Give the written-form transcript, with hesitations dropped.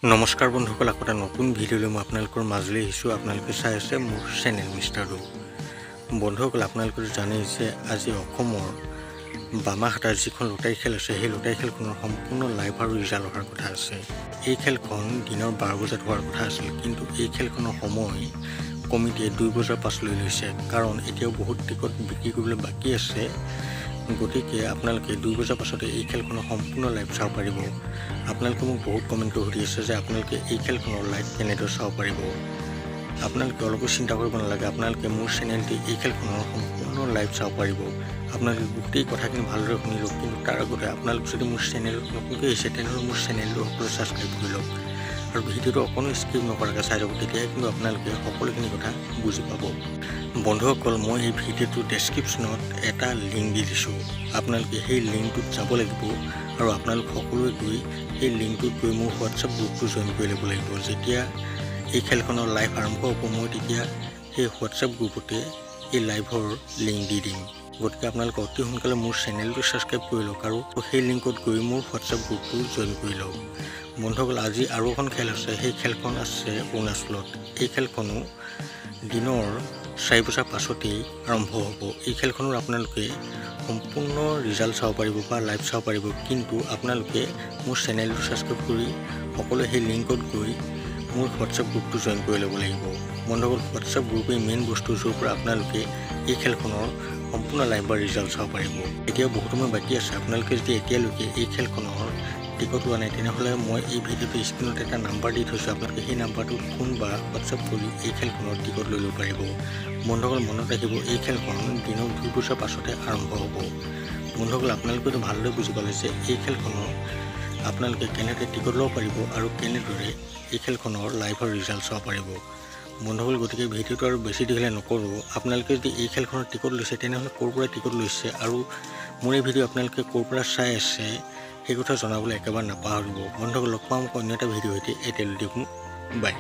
নমস্কাৰ বন্ধুসকল, আকৌ এটা নতুন ভিডিঅ'লৈ মই আপোনালোকৰ মাজলৈ আহিছোঁ। আপোনালোকে চাই আছে মোৰ চেনেল মিষ্টাৰ ডু। বন্ধুসকল, আপোনালোকে জানেই যে আজি অসমৰ বামাহাটাৰ যিখন লটাৰী খেল আছে, সেই লটাৰী খেলখনৰ সম্পূৰ্ণ লাইভ আৰু ৰিজাল্ট অহাৰ কথা আছে। এই খেলখন দিনৰ 12 বজাত হোৱাৰ কথা আছিল, কিন্তু এই খেলখনৰ সময় কমিটিয়ে 2 বজাৰ পাছলৈ লৈছে, কাৰণ এতিয়াও বহুত টিকট বিক্ৰী কৰিবলৈ বাকী আছে। গতিকে আপোনালোকে 2 বজাৰ পাছতে এই খেলখনৰ সম্পূৰ্ণ লাইভ চাব পাৰিব। আপোনালোকে মোক বহুত কমেণ্ট কৰি সুধি আছে যে আপোনালোকে এই খেলখনৰ লাইভ কেনেদৰে চাব পাৰিব। আপোনালোকে অলপো চিন্তা কৰিব নালাগে, আপোনালোকে মোৰ চেনেলটি এই খেলখনৰ সম্পূৰ্ণ লাইভ চাব পাৰিব। আপোনালোকে গোটেই কথাখিনি ভালদৰে শুনি লওক, কিন্তু তাৰ আগতে আপোনালোক যদি মোৰ চেনেলত নতুনকৈ আহিছে তেনেহ'লে মোৰ চেনেলটো সকলোৱে ছাবস্ক্ৰাইব কৰি লওক আৰু ভিডিঅ'টো অকণো স্কিপ নকৰাকৈ চাই যাব, তেতিয়াহে কিন্তু আপোনালোকে সকলোখিনি কথা বুজি পাব। বন্ধুসকল, মই এই ভিডিঅ'টোৰ ডেছক্ৰিপশ্যনত এটা লিংক দি দিছোঁ। আপোনালোকে সেই লিংকটোত যাব লাগিব আৰু আপোনালোক সকলোৱে গৈ সেই লিংকটোত গৈ মোৰ হোৱাটছআপ গ্ৰুপটো জইন কৰি ল'ব লাগিব। যেতিয়া এই খেলখনৰ লাইভ আৰম্ভ হ'ব, মই তেতিয়া সেই হোৱাটছআপ গ্ৰুপতে এই লাইভৰ লিংক দি দিম। গতিকে আপোনালোকে অতি সোনকালে মোৰ চেনেলটো ছাবস্ক্ৰাইব কৰি লওক আৰু সেই লিংকত গৈ মোৰ হোৱাটছআপ গ্ৰুপটো জইন কৰি লওক। বন্ধুসকল, আজি আৰু এখন খেল আছে, সেই খেলখন আছে অৰুণাচলত। এই খেলখনো দিনৰ 4 বজাৰ পাছতেই আৰম্ভ হ'ব। এই খেলখনৰ আপোনালোকে সম্পূৰ্ণ ৰিজাল্ট চাব পাৰিব বা লাইভ চাব পাৰিব, কিন্তু আপোনালোকে মোৰ চেনেলটো ছাবস্ক্ৰাইব কৰি সকলোৱে সেই লিংকত গৈ মোৰ হোৱাটছআপ গ্ৰুপটো জইন কৰি ল'ব লাগিব। বন্ধুসকল, হোৱাটছআপ গ্ৰুপেই মেইন বস্তু, য'ৰ পৰা আপোনালোকে এই খেলখনৰ সম্পূৰ্ণ লাইভ বা ৰিজাল্ট চাব পাৰিব। এতিয়াও বহুত সময় বাকী আছে। আপোনালোকে যদি এতিয়ালৈকে এই খেলখনৰ টিকট লোৱা নাই তেনেহ'লে মই এই ভিডিঅ'টো স্ক্ৰীণত এটা নাম্বাৰ দি থৈছোঁ। আপোনালোকে সেই নাম্বাৰটোত ফোন বা হোৱাটছআপ কৰি এই খেলখনৰ টিকট লৈ ল'ব পাৰিব। বন্ধুসকল, মনত ৰাখিব, এই খেলখন দিনৰ 2 বজাৰ পাছতে আৰম্ভ হ'ব। বন্ধুসকল, আপোনালোকেতো ভালদৰে বুজি পালে যে এই খেলখনৰ আপোনালোকে কেনেদৰে টিকট ল'ব পাৰিব আৰু কেনেদৰে এই খেলখনৰ লাইভৰ ৰিজাল্ট চাব পাৰিব। বন্ধুসকল, গতিকে ভিডিঅ'টো আৰু বেছি দীঘলীয়া নকৰোঁ। আপোনালোকে যদি এই খেলখনৰ টিকট লৈছে তেনেহ'লে ক'ৰ পৰা টিকট লৈছে আৰু মোৰ এই ভিডিঅ' আপোনালোকে ক'ৰ পৰা চাই আছে সেই কথা জনাবলৈ একেবাৰে নাপাহৰিব। বন্ধুসকল, লগ পাম অন্য এটা ভিডিঅ' সৈতে। এতিয়ালৈ দেখোঁ, বাই।